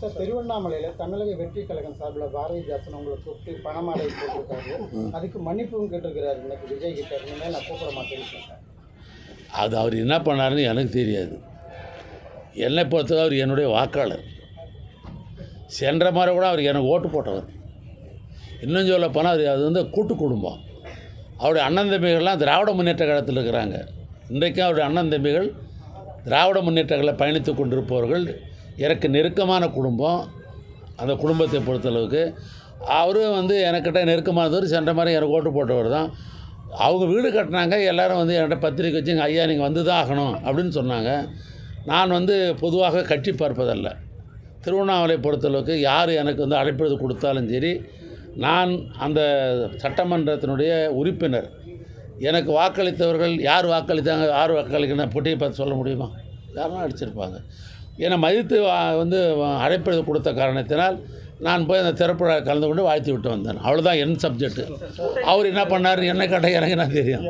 Sir, திருவண்ணாமலையில் தமிழக வெற்றி கழகம் சார்பில் பாரதிய ஜாசன் உங்களை கூப்பிட்டு பணமாலை போட்டிருக்காரு. அதுக்கு மன்னிப்பும் கேட்டிருக்கிறாரு. இன்னைக்கு விஜய் கிட்ட இனிமேல் நான் கூப்பிட மாட்டேன்னு சொன்னேன். அது அவர் என்ன பண்ணாருன்னு எனக்கு தெரியாது. என்னை பொறுத்தவரை அவர் என்னுடைய வாக்காளர். சென்ற முறை கூட அவர் எனக்கு ஓட்டு போட்டவர். இன்னும் சொல்ல போனால் அது வந்து கூட்டு குடும்பம். அவருடைய அண்ணன் தம்பிகள்லாம் திராவிட முன்னேற்ற கழகத்தில் இருக்கிறாங்க. இன்றைக்கும் அவருடைய அண்ணன் தம்பிகள் திராவிட முன்னேற்ற கழகத்தில் பயணித்து கொண்டிருப்பவர்கள். எனக்கு நெருக்கமான குடும்பம். அந்த குடும்பத்தை பொறுத்தளவுக்கு அவரும் வந்து எனக்கிட்ட நெருக்கமானவர். சென்ற மாதிரி எனக்கு ஓட்டு போட்டவர் தான். அவங்க வீடு கட்டினாங்க. எல்லோரும் வந்து என்கிட்ட பத்திரிக்கை வச்சுங்க, ஐயா நீங்கள் வந்து தான் ஆகணும் அப்படின்னு சொன்னாங்க. நான் வந்து பொதுவாக கட்சி பார்ப்பதல்ல. திருவண்ணாமலை பொறுத்தளவுக்கு யார் எனக்கு வந்து அழைப்பது கொடுத்தாலும் சரி, நான் அந்த சட்டமன்றத்தினுடைய உறுப்பினர். எனக்கு வாக்களித்தவர்கள் யார் வாக்களித்தாங்க, யார் வாக்களிக்கணும் பொட்டியை பார்த்து சொல்ல முடியுமா? யாரும் அடிச்சிருப்பாங்க. என்னை மதித்து வந்து அழைப்பது கொடுத்த காரணத்தினால் நான் போய் அந்த திறப்புழா கலந்து கொண்டு வாழ்த்தி விட்டு வந்தேன். அவ்வளோதான் என் சப்ஜெக்ட்டு. அவர் என்ன பண்ணார், என்ன கேட்டால் எனக்கு நான் தெரியும்.